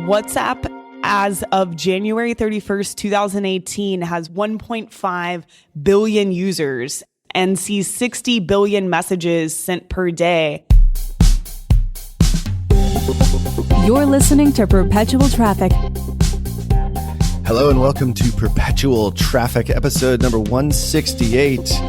WhatsApp, as of January 31st, 2018, has 1.5 billion users and sees 60 billion messages sent per day. You're listening to Perpetual Traffic. Hello and welcome to Perpetual Traffic, episode number 168.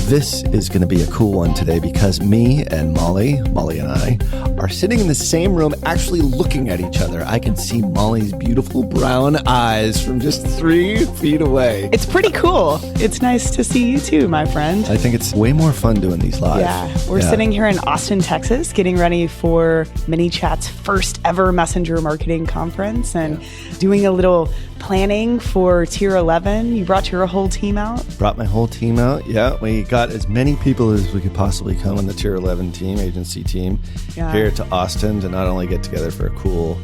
This is going to be a cool one today because me and Molly and I, are sitting in the same room actually looking at each other. I can see Molly's beautiful brown eyes from just 3 feet away. It's pretty cool. It's nice to see you too, my friend. I think it's way more fun doing these live. Yeah, we're sitting here in Austin, Texas, getting ready for ManyChat's first ever messenger marketing conference and doing a little planning for Tier 11. You brought your whole team out? Brought my whole team out, yeah. We got as many people as we could possibly come on the Tier 11 team, agency team, here to Austin to not only get together for a cool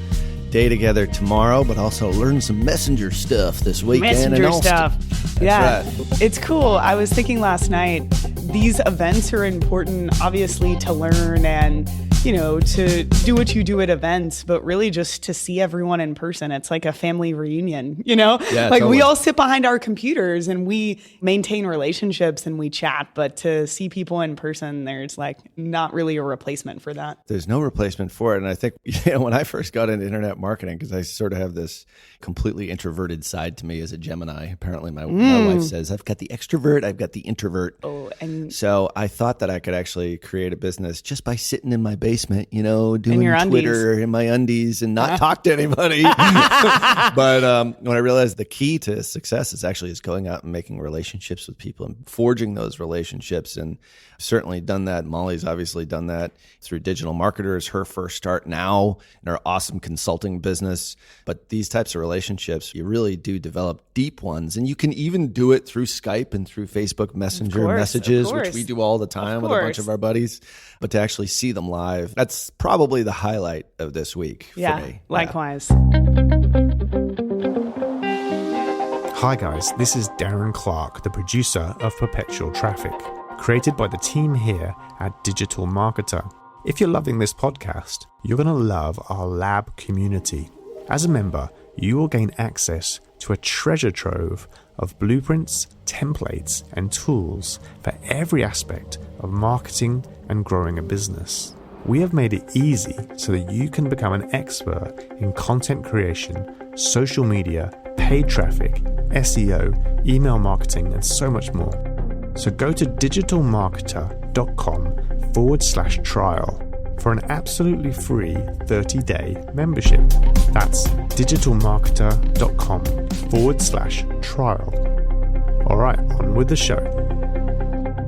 day together tomorrow, but also learn some messenger stuff this weekend. Messenger stuff. That's right. It's cool. I was thinking last night, these events are important, obviously, to learn and, you know, to do what you do at events, but really just to see everyone in person. It's like a family reunion, you know? Yeah, like totally. We all sit behind our computers and we maintain relationships and we chat, but to see people in person, there's like not really a replacement for that. There's no replacement for it. And I think when I first got into internet marketing, because I sort of have this completely introverted side to me as a Gemini. Apparently my wife says, I've got the extrovert, I've got the introvert. Oh, and so I thought that I could actually create a business just by sitting in my basement, you know, doing your Twitter undies. in my undies and not talk to anybody. But when I realized the key to success is going out and making relationships with people and forging those relationships. And I've certainly done that. Molly's obviously done that through Digital Marketers, her first start now in her awesome consulting business. But these types of relationships, you really do develop deep ones. And you can even do it through Skype and through Facebook Messenger messages, which we do all the time with a bunch of our buddies. But to actually see them live, that's probably the highlight of this week for me. Likewise. Hi guys, this is Darren Clark, the producer of Perpetual Traffic, created by the team here at Digital Marketer. If you're loving this podcast, you're going to love our lab community. As a member, you will gain access to a treasure trove of blueprints, templates, and tools for every aspect of marketing and growing a business. We have made it easy so that you can become an expert in content creation, social media, paid traffic, SEO, email marketing, and so much more. So go to digitalmarketer.com/trial for an absolutely free 30-day membership. That's digitalmarketer.com/trial. All right, on with the show.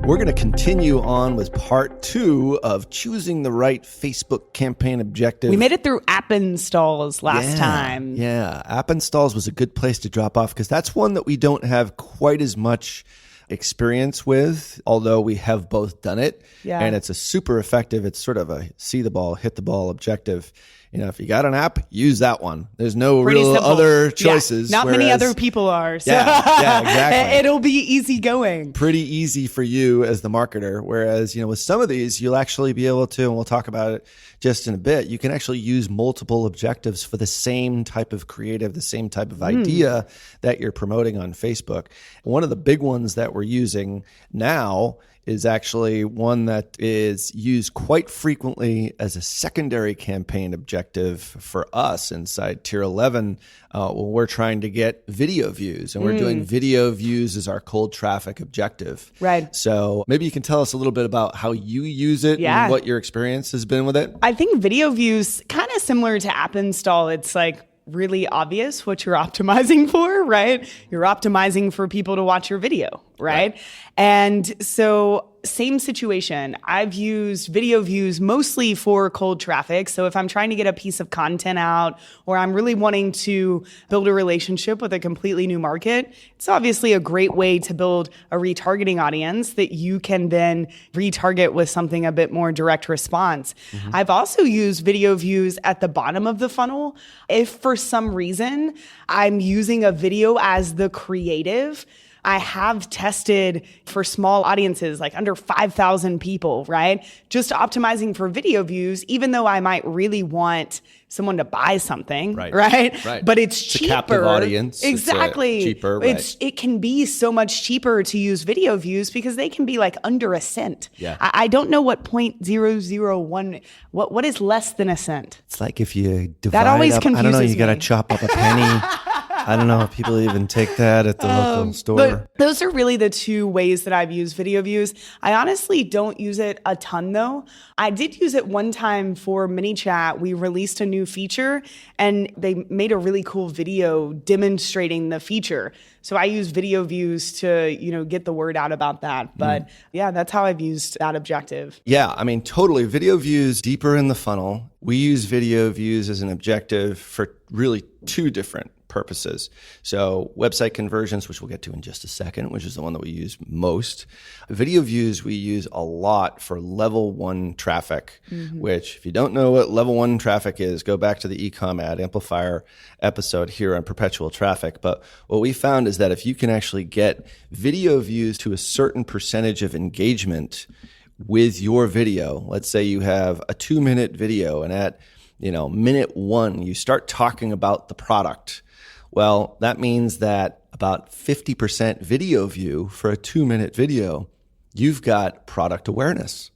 We're going to continue on with part 2 of choosing the right Facebook campaign objective. We made it through app installs last time. Yeah, app installs was a good place to drop off because that's one that we don't have quite as much experience with, although we have both done it. Yeah. And it's a super effective, it's sort of a see the ball, hit the ball objective. You know, if you got an app, use that one. There's no Pretty real simple. other choices. Not many other people are. So Yeah, exactly. It'll be easy going. Pretty easy for you as the marketer. Whereas, you know, with some of these, you'll actually be able to, and we'll talk about it just in a bit, you can actually use multiple objectives for the same type of creative, the same type of idea that you're promoting on Facebook. One of the big ones that we're using now is actually one that is used quite frequently as a secondary campaign objective for us inside Tier 11 when we're trying to get video views. And we're doing video views as our cold traffic objective. Right. So maybe you can tell us a little bit about how you use it and what your experience has been with it. I think video views, kind of similar to app install, it's like really obvious what you're optimizing for, right? You're optimizing for people to watch your video, right? And so same situation. I've used video views mostly for cold traffic. So if I'm trying to get a piece of content out or I'm really wanting to build a relationship with a completely new market, it's obviously a great way to build a retargeting audience that you can then retarget with something a bit more direct response. Mm-hmm. I've also used video views at the bottom of the funnel. If for some reason I'm using a video as the creative, I have tested for small audiences, like under 5,000 people, right? Just optimizing for video views, even though I might really want someone to buy something, right? But it's cheaper. A captive audience. Exactly. It's cheaper, right? It can be so much cheaper to use video views because they can be like under a cent. Yeah. I don't know what 0.001, what is less than a cent? It's like if you divide That always up, I don't know, confuses you got to me. chop up a penny. I don't know if people even take that at the local store. But those are really the two ways that I've used video views. I honestly don't use it a ton though. I did use it one time for MiniChat. We released a new feature and they made a really cool video demonstrating the feature. So I use video views to, get the word out about that. But yeah, that's how I've used that objective. Yeah, I mean, totally. Video views deeper in the funnel. We use video views as an objective for really two different purposes. So website conversions, which we'll get to in just a second, which is the one that we use most. Video views we use a lot for level 1 traffic, which if you don't know what level 1 traffic is, go back to the Ecom Ad Amplifier episode here on perpetual traffic. But what we found is that if you can actually get video views to a certain percentage of engagement with your video, let's say you have a 2-minute video and at minute 1, you start talking about the product. Well, that means that about 50% video view for a 2-minute video, you've got product awareness.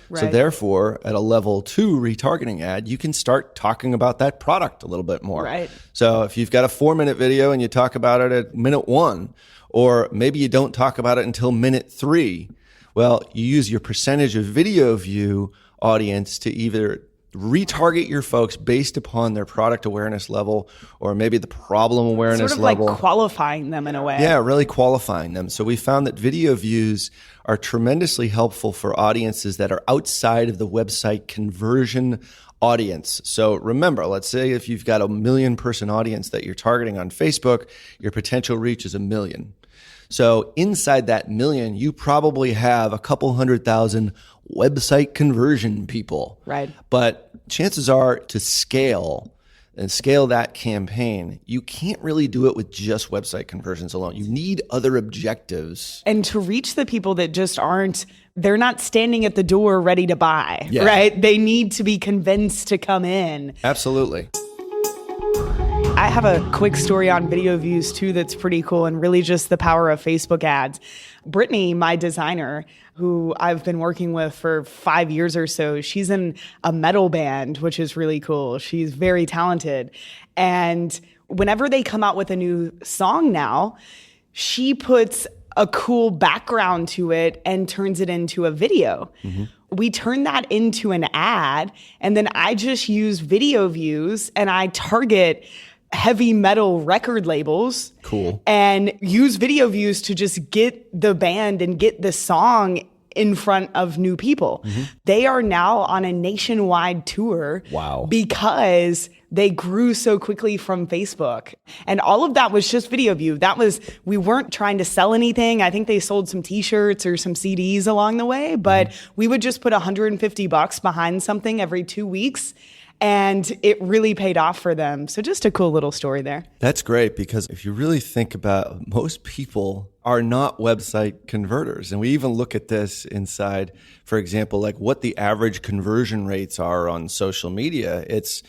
Right. So therefore, at a level 2 retargeting ad, you can start talking about that product a little bit more. Right. So if you've got a 4-minute video and you talk about it at minute 1, or maybe you don't talk about it until minute 3, well, you use your percentage of video view audience to either retarget your folks based upon their product awareness level or maybe the problem awareness level. Like qualifying them in a way. Yeah, really qualifying them. So we found that video views are tremendously helpful for audiences that are outside of the website conversion audience. So remember, let's say if you've got a 1 million person audience that you're targeting on Facebook, your potential reach is 1 million. So inside that 1 million, you probably have a couple 100,000 website conversion people. Right. But chances are to scale that campaign, you can't really do it with just website conversions alone. You need other objectives. And to reach the people that just they're not standing at the door ready to buy, right? They need to be convinced to come in. Absolutely. I have a quick story on video views too that's pretty cool and really just the power of Facebook ads. Brittany, my designer, who I've been working with for 5 years or so, she's in a metal band, which is really cool. She's very talented. And whenever they come out with a new song now, she puts a cool background to it and turns it into a video. We turn that into an ad, and then I just use video views and I target heavy metal record labels. Cool. And use video views to just get the band and get the song in front of new people. They are now on a nationwide tour. Wow. Because they grew so quickly from Facebook. And all of that was just video view. We weren't trying to sell anything. I think they sold some t-shirts or some CDs along the way, but we would just put $150 behind something every 2 weeks. And it really paid off for them. So just a cool little story there. That's great because if you really think about it, most people are not website converters. And we even look at this inside, for example, like what the average conversion rates are on social media. It's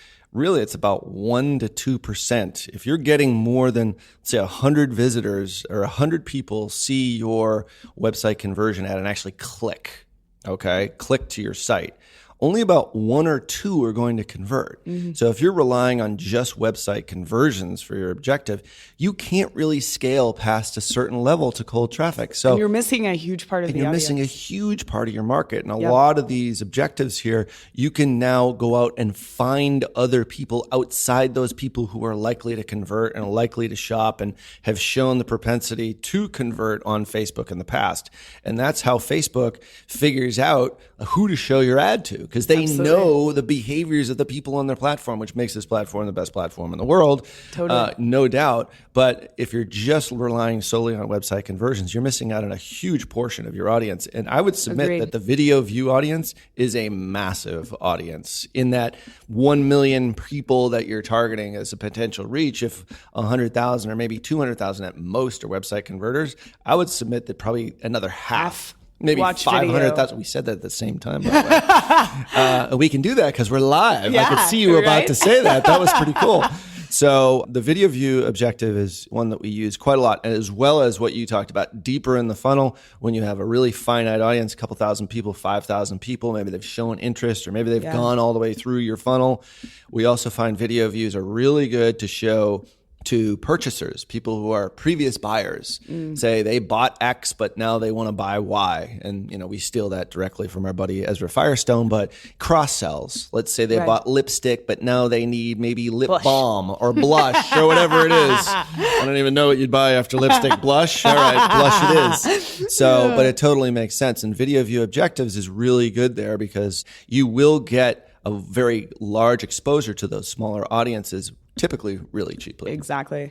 about 1 to 2%. If you're getting more than, say, 100 visitors or 100 people see your website conversion ad and actually click to your site, only about 1 or 2 are going to convert. So if you're relying on just website conversions for your objective, you can't really scale past a certain level to cold traffic. So and you're missing a huge part of the audience. You're missing a huge part of your market. And a lot of these objectives here, you can now go out and find other people outside those people who are likely to convert and likely to shop and have shown the propensity to convert on Facebook in the past. And that's how Facebook figures out who to show your ad to. because they know the behaviors of the people on their platform, which makes this platform the best platform in the world. Totally. No doubt. But if you're just relying solely on website conversions, you're missing out on a huge portion of your audience. And I would submit that the video view audience is a massive audience in that 1 million people that you're targeting as a potential reach. If 100,000 or maybe 200,000 at most are website converters, I would submit that probably another half. Maybe 500,000. We said that at the same time, by the way. We can do that because we're live. I could see you about to say that. That was pretty cool. So the video view objective is one that we use quite a lot, and as well as what you talked about, deeper in the funnel, when you have a really finite audience, a couple thousand people, 5,000 people, maybe they've shown interest or maybe they've gone all the way through your funnel. We also find video views are really good to show to purchasers, people who are previous buyers. Say they bought X, but now they want to buy Y. And, we steal that directly from our buddy Ezra Firestone, but cross sells. Let's say they bought lipstick, but now they need maybe lip balm or blush or whatever it is. I don't even know what you'd buy after lipstick. Blush? All right, blush it is. So, but it totally makes sense. And video view objectives is really good there because you will get a very large exposure to those smaller audiences, typically really cheaply. Exactly.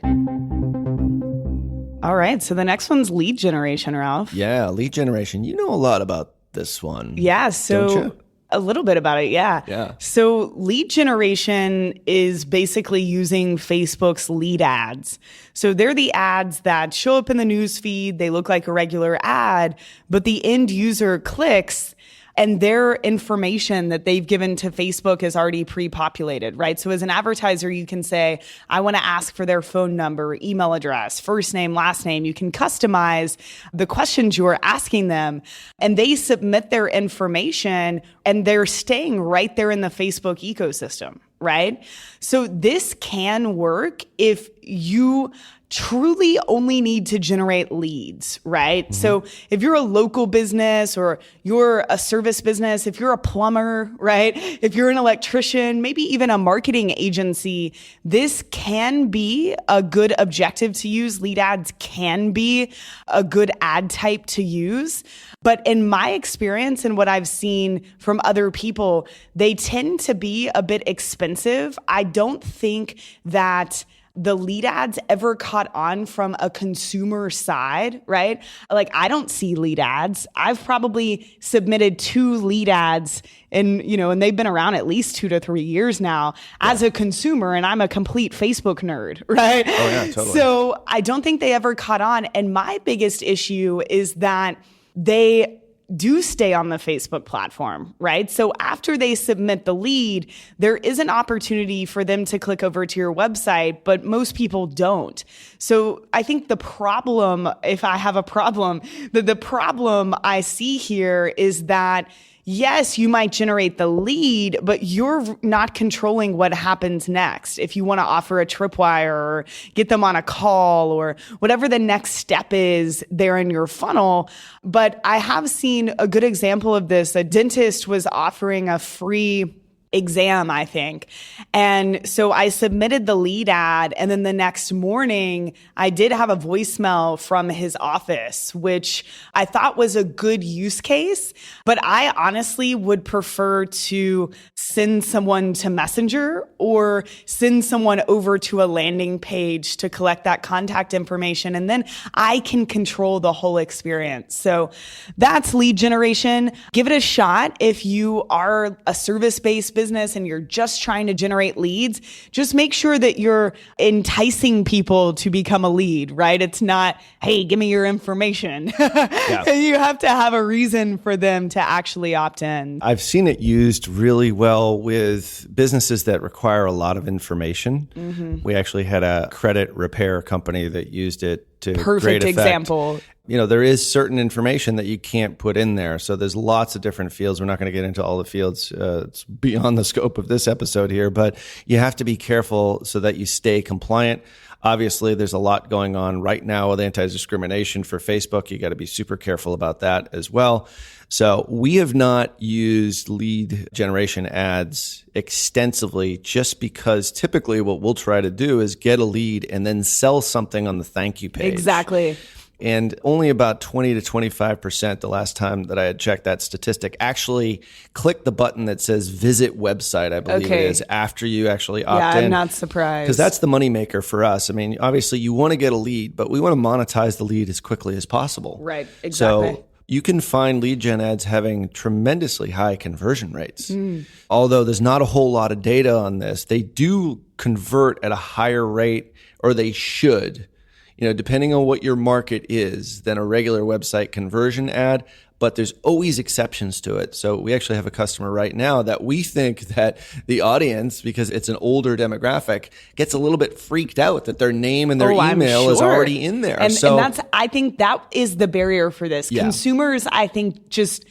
All right. So the next one's lead generation, Ralph. Yeah, lead generation. You know a lot about this one. Yeah. So don't you? A little bit about it. Yeah. Yeah. So lead generation is basically using Facebook's lead ads. So they're the ads that show up in the news feed. They look like a regular ad, but the end user clicks and their information that they've given to Facebook is already pre-populated, right? So as an advertiser, you can say, I want to ask for their phone number, email address, first name, last name. You can customize the questions you're asking them, and they submit their information, and they're staying right there in the Facebook ecosystem, right? So this can work if you truly only need to generate leads, right? Mm-hmm. So if you're a local business or you're a service business, if you're a plumber, right? If you're an electrician, maybe even a marketing agency, this can be a good objective to use. Lead ads can be a good ad type to use. But in my experience and what I've seen from other people, they tend to be a bit expensive. I don't think that the lead ads ever caught on from a consumer side, right? Like, I don't see lead ads. I've probably submitted 2 lead ads and they've been around at least 2 to 3 years now as a consumer, and I'm a complete Facebook nerd, right? Oh yeah, totally. So I don't think they ever caught on. And my biggest issue is that they do stay on the Facebook platform, right? So after they submit the lead, there is an opportunity for them to click over to your website, but most people don't. So I think the problem, if I have a problem, the problem I see here is that yes, you might generate the lead, but you're not controlling what happens next. If you want to offer a tripwire or get them on a call or whatever the next step is there in your funnel. But I have seen a good example of this. A dentist was offering a free exam, I think. And so I submitted the lead ad, and then the next morning I did have a voicemail from his office, which I thought was a good use case, but I honestly would prefer to send someone to Messenger or send someone over to a landing page to collect that contact information, and then I can control the whole experience. So that's lead generation. Give it a shot if you are a service-based business and you're just trying to generate leads. Just make sure that you're enticing people to become a lead, right? It's not, hey, give me your information. Yeah. You have to have a reason for them to actually opt in. I've seen it used really well with businesses that require a lot of information. Mm-hmm. We actually had a credit repair company that used it to great effect. Example. There is certain information that you can't put in there. So there's lots of different fields. We're not going to get into all the fields. It's beyond the scope of this episode here, but you have to be careful so that you stay compliant. Obviously, there's a lot going on right now with anti-discrimination for Facebook. You got to be super careful about that as well. So we have not used lead generation ads extensively just because typically what we'll try to do is get a lead and then sell something on the thank you page. Exactly. And only about 20 to 25%, the last time that I had checked that statistic, actually click the button that says visit website, I believe it is, after you actually opt in. I'm not surprised. Because that's the moneymaker for us. I mean, obviously you want to get a lead, but we want to monetize the lead as quickly as possible. Right, exactly. So you can find lead gen ads having tremendously high conversion rates. Although there's not a whole lot of data on this, they do convert at a higher rate, or they should, depending on what your market is, than a regular website conversion ad. But there's always exceptions to it. So we actually have a customer right now that we think that the audience, because it's an older demographic, gets a little bit freaked out that their name and their email is already in there. And I think that is the barrier for this. Yeah. Consumers, I think, just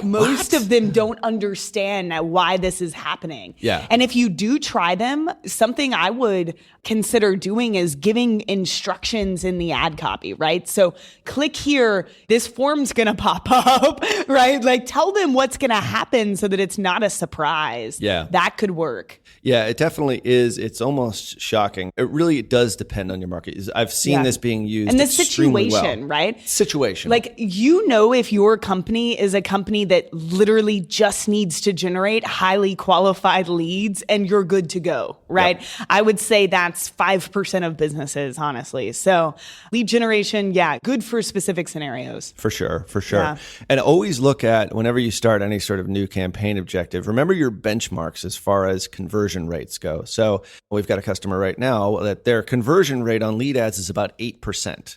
most of them don't understand why this is happening. Yeah. And if you do try them, something I would consider doing is giving instructions in the ad copy, right? So click here, this form's going to pop up, right? Like tell them what's going to happen so that it's not a surprise. Yeah. That could work. Yeah, it definitely is. It's almost shocking. It really does depend on your market. I've seen this being used and the extremely situation, well. right? Situation. Like, if your company is a company that literally just needs to generate highly qualified leads and you're good to go, right? Yep. I would say that's 5% of businesses, honestly. So lead generation, good for specific scenarios. For sure. Yeah. And always look at, whenever you start any sort of new campaign objective, remember your benchmarks as far as conversion rates go. So we've got a customer right now that their conversion rate on lead ads is about 8%.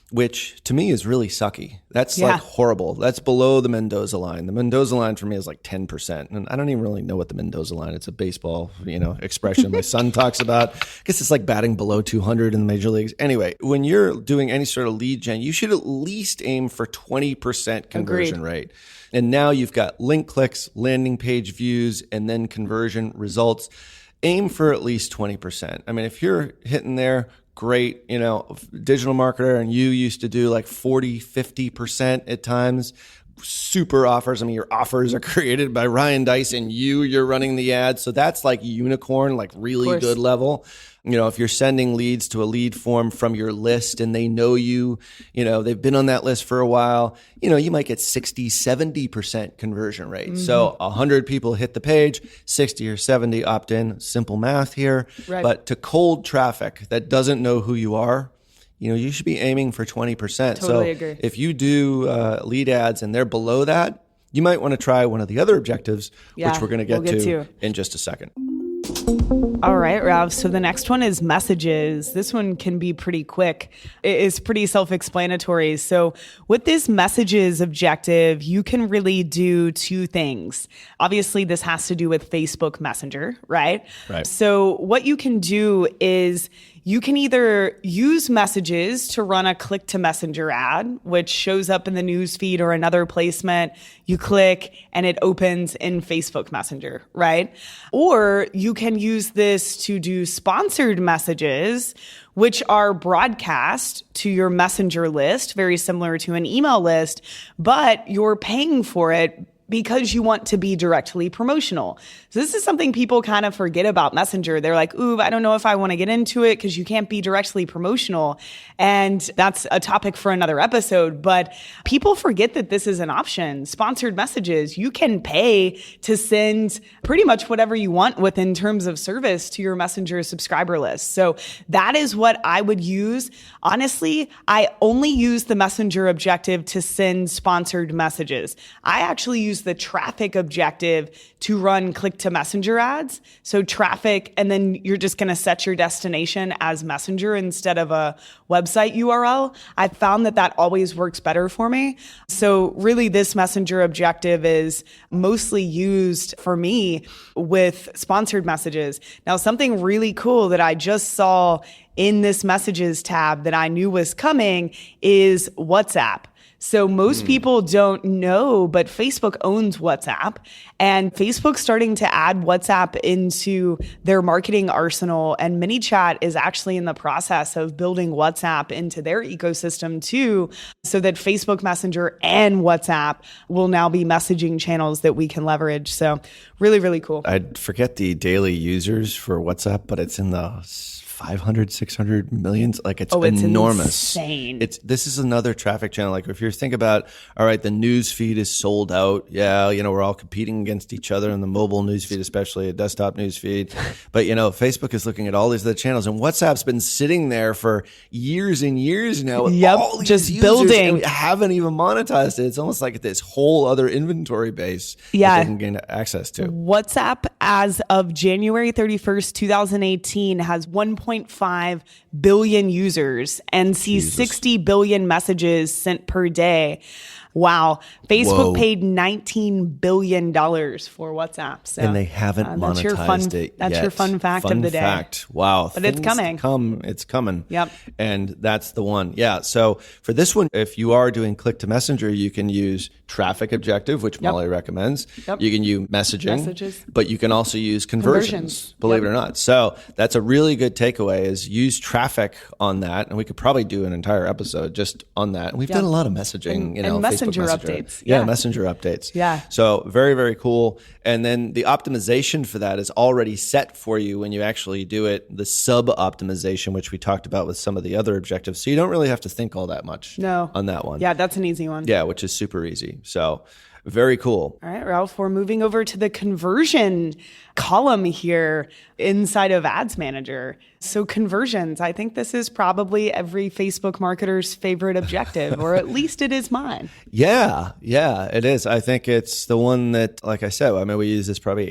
Which to me is really sucky. That's like horrible. That's below the Mendoza line. The Mendoza line for me is like 10%. And I don't even really know what the Mendoza line is. It's a baseball, expression my son talks about. I guess it's like batting below 200 in the major leagues. Anyway, when you're doing any sort of lead gen, you should at least aim for 20% conversion rate. And now you've got link clicks, landing page views, and then conversion results. Aim for at least 20%. I mean, if you're hitting there, great, digital marketer, and you used to do like 40, 50% at times, super offers. I mean, your offers are created by Ryan Dice and you're running the ads. So that's like unicorn, like really good level. If you're sending leads to a lead form from your list and they know you, they've been on that list for a while, you might get 60, 70% conversion rate. Mm-hmm. So 100 people hit the page, 60 or 70 opt in. Simple math here. Right. But to cold traffic that doesn't know who you are, you should be aiming for 20%. Totally agree. If you do lead ads and they're below that, you might want to try one of the other objectives, which we're going to get to in just a second. All right, Ralph. So the next one is messages. This one can be pretty quick. It is pretty self-explanatory. So with this messages objective, you can really do two things. Obviously, this has to do with Facebook Messenger, right? Right. So what you can do is you can either use messages to run a click to messenger ad, which shows up in the news feed or another placement. You click and it opens in Facebook Messenger, right? Or you can use this to do sponsored messages, which are broadcast to your messenger list, very similar to an email list, but you're paying for it because you want to be directly promotional. So this is something people kind of forget about Messenger. They're like, ooh, I don't know if I want to get into it because you can't be directly promotional. And that's a topic for another episode. But people forget that this is an option. Sponsored messages, you can pay to send pretty much whatever you want within terms of service to your Messenger subscriber list. So that is what I would use. Honestly, I only use the Messenger objective to send sponsored messages. I actually use the traffic objective to run click to messenger ads. So traffic, and then you're just going to set your destination as Messenger instead of a website URL. I found that always works better for me. So really this Messenger objective is mostly used for me with sponsored messages. Now, something really cool that I just saw in this messages tab that I knew was coming is WhatsApp. So most people don't know, but Facebook owns WhatsApp, and Facebook's starting to add WhatsApp into their marketing arsenal, and ManyChat is actually in the process of building WhatsApp into their ecosystem too, so that Facebook Messenger and WhatsApp will now be messaging channels that we can leverage. So really, really cool. I forget the daily users for WhatsApp, but it's in the 500, 600 millions. Like it's It's enormous. insane. This is another traffic channel. Like if you think about, all right, the news feed is sold out. Yeah, we're all competing against each other in the mobile news feed, especially a desktop news feed. But Facebook is looking at all these other channels, and WhatsApp's been sitting there for years and years now. With all these just users, building. and we haven't even monetized it. It's almost like this whole other inventory base that they can gain access to. WhatsApp, as of January 31st, 2018, has 1.5 billion users and sees 60 billion messages sent per day. Wow. Facebook paid $19 billion for WhatsApp. So, and they haven't monetized it yet. That's your fun fact of the day. Fact. Wow. But it's coming. It's coming. Yep. And that's the one. Yeah. So for this one, if you are doing click to messenger, you can use traffic objective, which Molly recommends. Yep. You can use messages, but you can also use conversions. Believe it or not. So that's a really good takeaway is use traffic on that. And we could probably do an entire episode just on that. And we've done a lot of messaging, and Messenger updates. Yeah, Messenger updates. Yeah. So very, very cool. And then the optimization for that is already set for you when you actually do it, the sub optimization, which we talked about with some of the other objectives. So you don't really have to think all that much on that one. Yeah, that's an easy one. Yeah, which is super easy. So very cool. All right, Ralph, we're moving over to the conversion column here inside of Ads Manager. So conversions, I think this is probably every Facebook marketer's favorite objective, or at least it is mine. Yeah, it is. I think it's the one that, like I said, we use this probably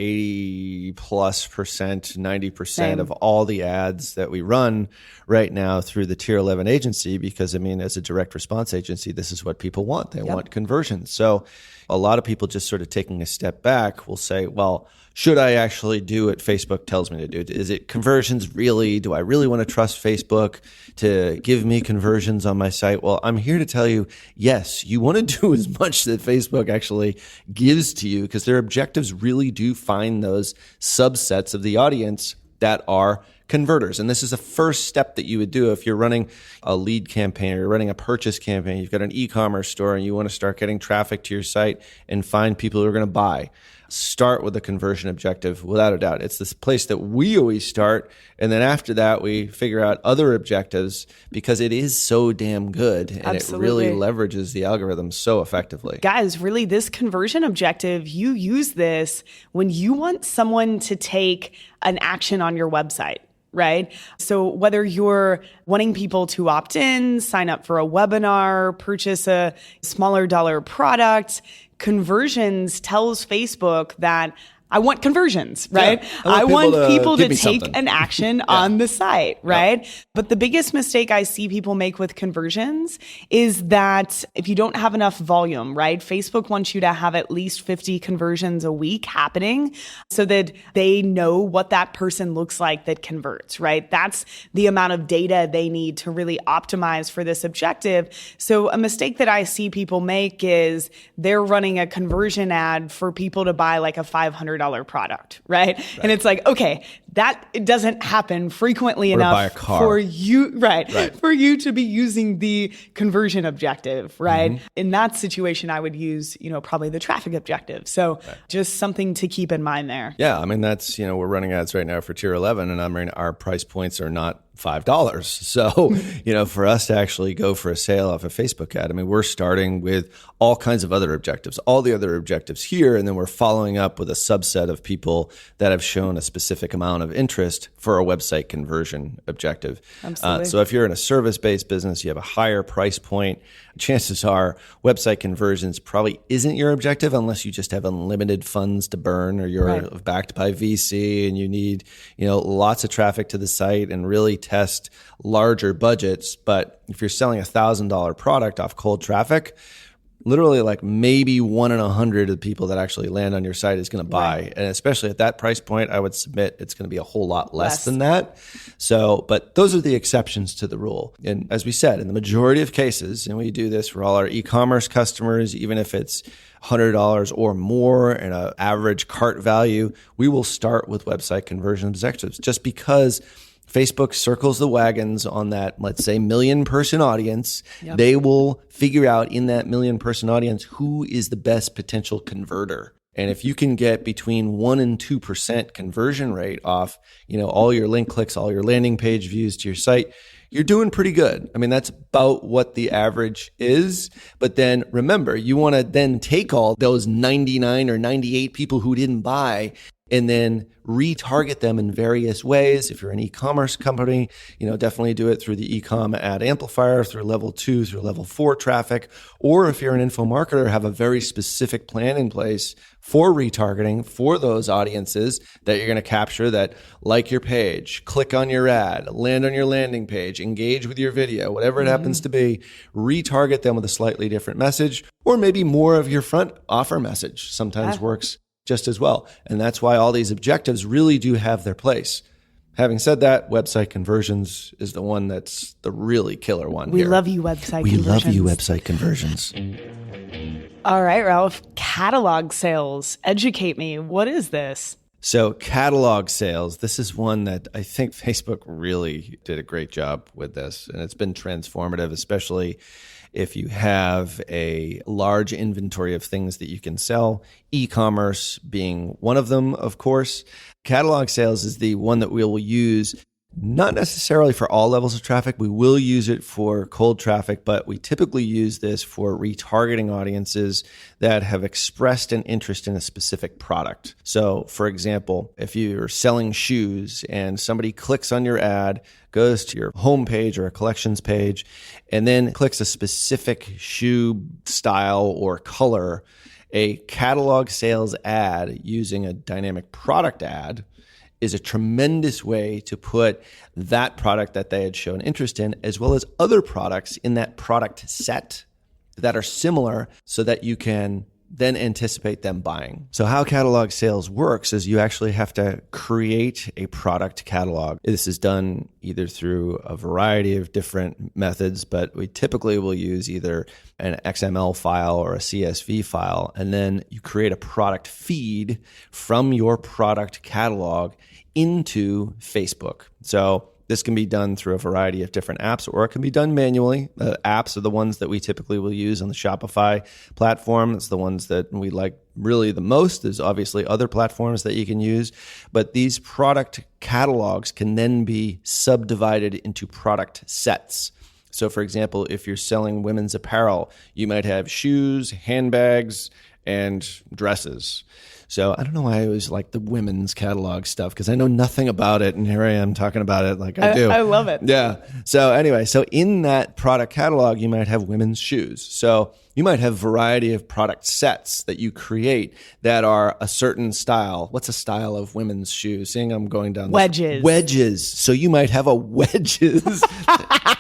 80+%, 90% of all the ads that we run right now through the Tier 11 agency, because as a direct response agency, this is what people want. They want conversions. So a lot of people just sort of taking a step back will say, well, should I actually do what Facebook tells me to do? Is it conversions really? Do I really want to trust Facebook to give me conversions on my site? Well, I'm here to tell you, yes, you want to do as much that Facebook actually gives to you, because their objectives really do find those subsets of the audience that are converters. And this is the first step that you would do if you're running a lead campaign or you're running a purchase campaign. You've got an e-commerce store and you want to start getting traffic to your site and find people who are going to buy. Start with a conversion objective, without a doubt. It's this place that we always start. And then after that, we figure out other objectives, because it is so damn good. And it really leverages the algorithm so effectively. Guys, really, this conversion objective, you use this when you want someone to take an action on your website. Right? So whether you're wanting people to opt in, sign up for a webinar, purchase a smaller dollar product, conversions tells Facebook that I want conversions, right? Yeah, I want people to take something. an action on the site, right? But the biggest mistake I see people make with conversions is that if you don't have enough volume, right? Facebook wants you to have at least 50 conversions a week happening so that they know what that person looks like that converts, right? That's the amount of data they need to really optimize for this objective. So a mistake that I see people make is they're running a conversion ad for people to buy like a $500 product, right? And it's like, okay, that it doesn't happen frequently or enough buy a car. for you, for you to be using the conversion objective, right? Mm-hmm. In that situation, I would use, probably the traffic objective. So just something to keep in mind there. Yeah, that's, we're running ads right now for Tier 11, and our price points are not $5. So, for us to actually go for a sale off a Facebook ad, we're starting with all kinds of other objectives, all the other objectives here, and then we're following up with a subset of people that have shown a specific amount of interest for a website conversion objective. Absolutely. So if you're in a service-based business, you have a higher price point, chances are website conversions probably isn't your objective unless you just have unlimited funds to burn, or you're backed by VC and you need, lots of traffic to the site and really test larger budgets. But if you're selling $1,000 product off cold traffic, literally like maybe 1 in 100 of the people that actually land on your site is going to buy. And especially at that price point, I would submit it's going to be a whole lot less than that. So, but those are the exceptions to the rule. And as we said, in the majority of cases, and we do this for all our e-commerce customers, even if it's $100 or more and an average cart value, we will start with website conversion objectives, just because Facebook circles the wagons on that, let's say, 1 million person audience. They will figure out in that 1 million person audience who is the best potential converter. And if you can get between 1 and 2% conversion rate off, all your link clicks, all your landing page views to your site, you're doing pretty good. I mean, that's about what the average is. But then remember, you want to then take all those 99 or 98 people who didn't buy and then retarget them in various ways. If you're an e-commerce company, definitely do it through the e-com ad amplifier, through level 2, through level 4 traffic. Or if you're an info marketer, have a very specific plan in place for retargeting for those audiences that you're going to capture that like your page, click on your ad, land on your landing page, engage with your video, whatever it happens to be, retarget them with a slightly different message, or maybe more of your front offer message sometimes works just as well. And that's why all these objectives really do have their place. Having said that, website conversions is the one that's the really killer one. We love you, website we conversions. love you, website conversions. All right, Ralph. Catalog sales. Educate me. What is this? So catalog sales, this is one that I think Facebook really did a great job with this. And it's been transformative, especially if you have a large inventory of things that you can sell, e-commerce being one of them, of course. Catalog sales is the one that we will use, not necessarily for all levels of traffic. We will use it for cold traffic, but we typically use this for retargeting audiences that have expressed an interest in a specific product. So, for example, if you're selling shoes and somebody clicks on your ad, goes to your homepage or a collections page, and then clicks a specific shoe style or color, a catalog sales ad using a dynamic product ad is a tremendous way to put that product that they had shown interest in, as well as other products in that product set that are similar, so that you can then anticipate them buying. So how catalog sales works is you actually have to create a product catalog. This is done either through a variety of different methods, but we typically will use either an XML file or a CSV file, and then you create a product feed from your product catalog into Facebook. So this can be done through a variety of different apps, or it can be done manually. The apps are the ones that we typically will use on the Shopify platform. It's the ones that we like really the most. There's obviously other platforms that you can use, but these product catalogs can then be subdivided into product sets. So for example, if you're selling women's apparel, you might have shoes, handbags, and dresses. So I don't know why I always like the women's catalog stuff, because I know nothing about it, and here I am talking about it like I do. I love it. Yeah. So anyway, so in that product catalog, you might have women's shoes. So you might have a variety of product sets that you create that are a certain style. What's a style of women's shoes? Seeing I'm going down wedges. Wedges. So you might have a wedges.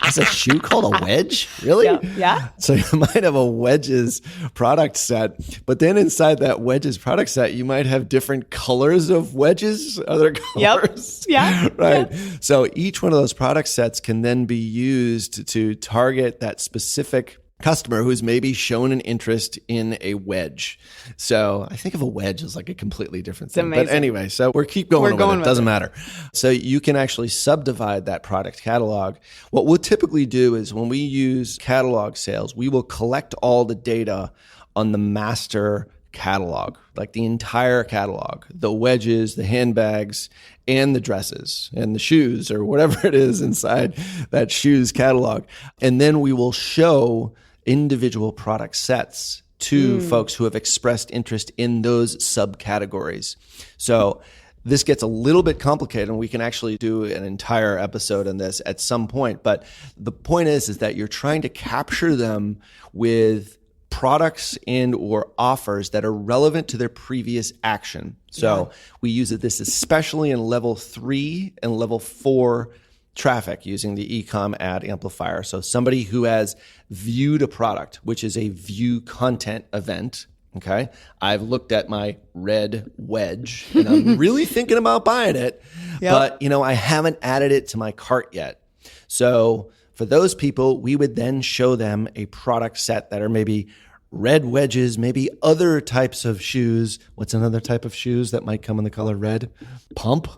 Is a shoe called a wedge? Really? Yeah. So you might have a wedges product set, but then inside that wedges product set, you might have different colors of wedges, other colors. Yep. Yeah. Right. Yeah. So each one of those product sets can then be used to target that specific customer who's maybe shown an interest in a wedge. So I think of a wedge as like a completely different thing. Amazing. But anyway, so we're going with it. Doesn't matter. So you can actually subdivide that product catalog. What we'll typically do is when we use catalog sales, we will collect all the data on the master catalog, like the entire catalog, the wedges, the handbags, and the dresses and the shoes, or whatever it is inside that shoes catalog. And then we will show individual product sets to folks who have expressed interest in those subcategories. So this gets a little bit complicated, and we can actually do an entire episode on this at some point. But the point is that you're trying to capture them with products and or offers that are relevant to their previous action. So we use this especially in level 3 and level 4 traffic using the e-com ad amplifier. So somebody who has viewed a product, which is a view content event. Okay. I've looked at my red wedge and I'm really thinking about buying it, but I haven't added it to my cart yet. So for those people, we would then show them a product set that are maybe red wedges, maybe other types of shoes. What's another type of shoes that might come in the color red? Pump.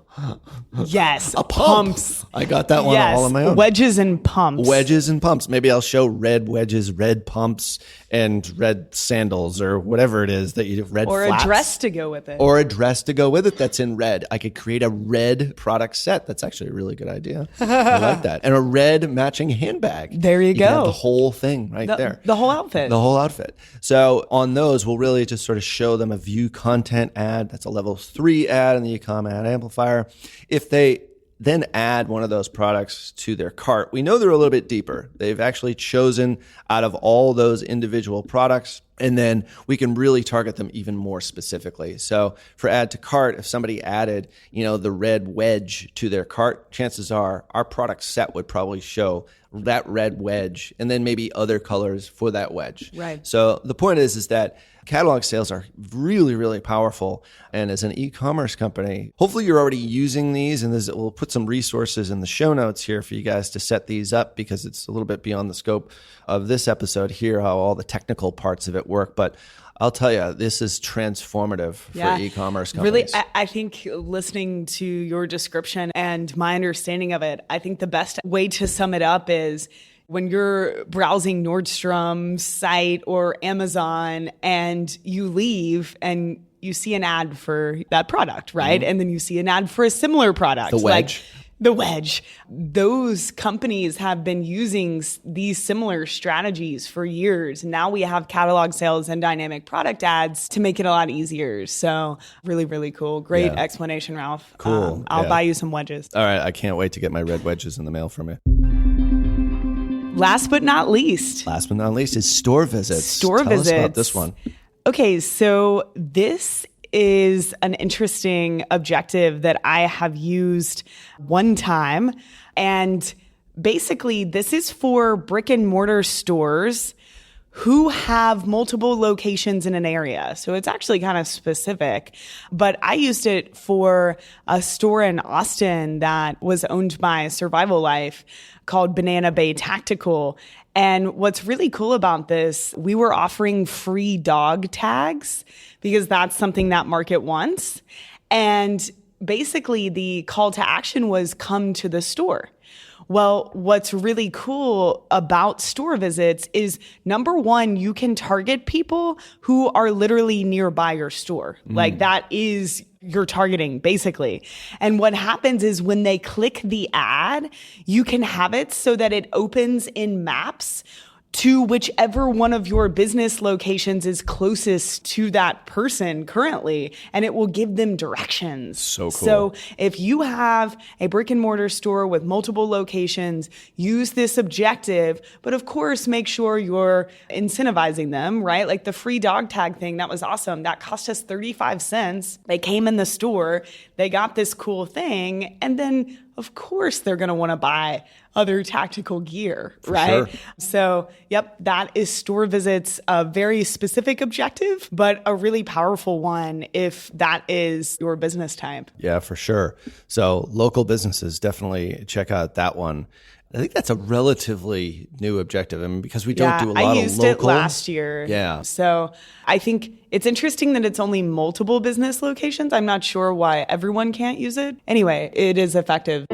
Yes. A pump. Pumps. I got that one all on my own. Wedges and pumps. Wedges and pumps. Maybe I'll show red wedges, red pumps, and red sandals or whatever it is that you do. Red or flats. a dress to go with it. Or a dress to go with it that's in red. I could create a red product set. That's actually a really good idea. I like that. And a red matching handbag. There you can go. have the whole thing right there. The whole outfit. The whole outfit. So on those, we'll really just sort of show them a view content ad. That's a level 3 ad in the e-com ad amplifier. If they then add one of those products to their cart, we know they're a little bit deeper. They've actually chosen out of all those individual products, and then we can really target them even more specifically. So for add to cart, if somebody added, the red wedge to their cart, chances are our product set would probably show that red wedge and then maybe other colors for that wedge. Right. So the point is that catalog sales are really, really powerful. And as an e-commerce company, hopefully you're already using these, and we'll put some resources in the show notes here for you guys to set these up, because it's a little bit beyond the scope of this episode here, how all the technical parts of it work. But I'll tell you, this is transformative for e-commerce companies. Really, I think listening to your description and my understanding of it, I think the best way to sum it up is when you're browsing Nordstrom's site or Amazon and you leave and you see an ad for that product, right? Mm-hmm. And then you see an ad for a similar product. The wedge. The wedge. Those companies have been using these similar strategies for years. Now we have catalog sales and dynamic product ads to make it a lot easier. So really, really cool. Great explanation, Ralph. Cool. I'll buy you some wedges. All right. I can't wait to get my red wedges in the mail from you. Last but not least is store visits. Tell us about this one. Okay, so this is an interesting objective that I have used one time. And basically, this is for brick and mortar stores who have multiple locations in an area. So it's actually kind of specific. But I used it for a store in Austin that was owned by Survival Life called Banana Bay Tactical. And what's really cool about this, we were offering free dog tags because that's something that market wants. And basically the call to action was come to the store. Well, what's really cool about store visits is, number one, you can target people who are literally nearby your store. Like that is your targeting, basically. And what happens is when they click the ad, you can have it so that it opens in maps to whichever one of your business locations is closest to that person currently, and it will give them directions. So cool. So if you have a brick and mortar store with multiple locations, use this objective, but of course, make sure you're incentivizing them, right? Like the free dog tag thing, that was awesome. That cost us 35 cents. They came in the store, they got this cool thing, and then of course they're going to want to buy other tactical gear, right? Sure. So, yep, that is store visits, a very specific objective, but a really powerful one if that is your business type. Yeah, for sure. So local businesses, definitely check out that one. I think that's a relatively new objective. I mean, because we don't do a lot of local. I used it last year. Yeah. So I think it's interesting that it's only multiple business locations. I'm not sure why everyone can't use it. Anyway, it is effective.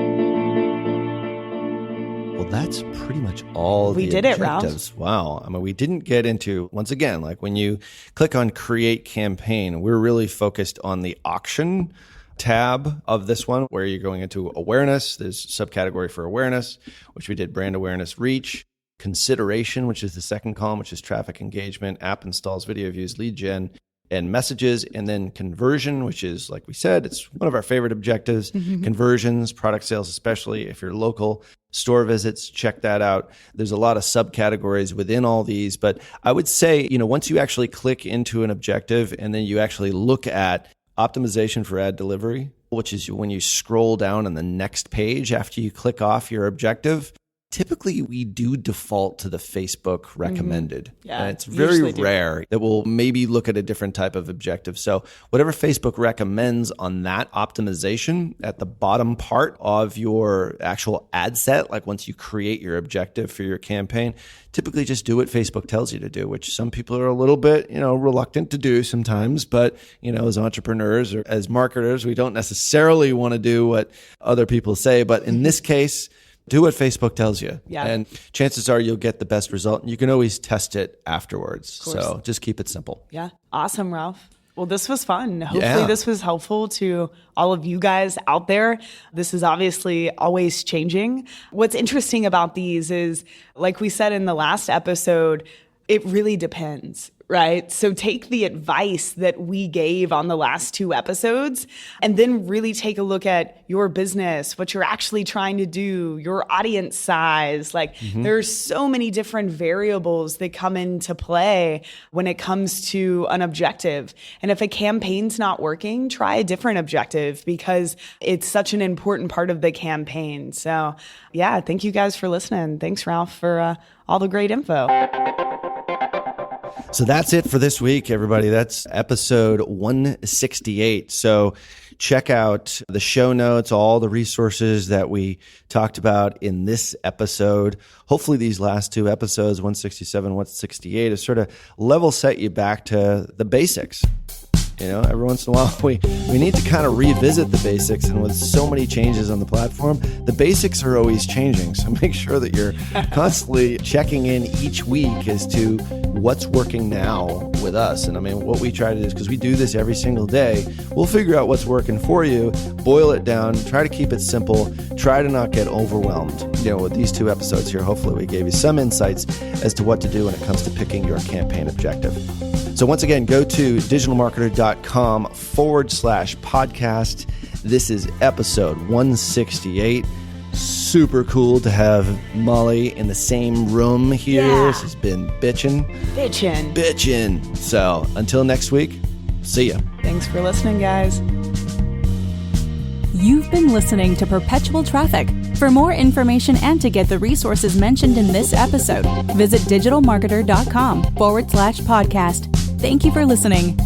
Well, that's pretty much all we the did objectives. It, Ralph. Wow. I mean, we didn't get into, once again, like when you click on create campaign, we're really focused on the auction tab of this one, where you're going into awareness. There's a subcategory for awareness, which we did brand awareness, reach, consideration, which is the second column, which is traffic engagement, app installs, video views, lead gen, and messages, and then conversion, which is, like we said, it's one of our favorite objectives. Conversions, product sales, especially if you're local. Store visits, check that out. There's a lot of subcategories within all these, but I would say, once you actually click into an objective and then you actually look at optimization for ad delivery, which is when you scroll down on the next page after you click off your objective, typically we do default to the Facebook recommended. Yeah, and it's very usually do. rare that we'll maybe look at a different type of objective. So whatever Facebook recommends on that optimization at the bottom part of your actual ad set, like once you create your objective for your campaign, typically just do what Facebook tells you to do, which some people are a little bit, reluctant to do sometimes. But, as entrepreneurs or as marketers, we don't necessarily want to do what other people say. But in this case, do what Facebook tells you. Yeah. And chances are you'll get the best result. And you can always test it afterwards. So just keep it simple. Yeah. Awesome, Ralph. Well, this was fun. Hopefully this was helpful to all of you guys out there. This is obviously always changing. What's interesting about these is, like we said in the last episode, it really depends, right? So take the advice that we gave on the last 2 episodes and then really take a look at your business, what you're actually trying to do, your audience size. Like there's so many different variables that come into play when it comes to an objective. And if a campaign's not working, try a different objective because it's such an important part of the campaign. So yeah, thank you guys for listening. Thanks, Ralph, for all the great info. So that's it for this week, everybody. That's episode 168. So check out the show notes, all the resources that we talked about in this episode. Hopefully these last 2 episodes, 167, 168, has sort of level set you back to the basics. Every once in a while, we need to kind of revisit the basics. And with so many changes on the platform, the basics are always changing. So make sure that you're constantly checking in each week as to what's working now with us. And what we try to do is, because we do this every single day, we'll figure out what's working for you, boil it down, try to keep it simple, try to not get overwhelmed. With these 2 episodes here, hopefully we gave you some insights as to what to do when it comes to picking your campaign objective. So once again, go to digitalmarketer.com/podcast. This is episode 168. Super cool to have Molly in the same room here. Yeah. This has been bitchin'. So until next week, see ya. Thanks for listening, guys. You've been listening to Perpetual Traffic. For more information and to get the resources mentioned in this episode, visit digitalmarketer.com/podcast. Thank you for listening.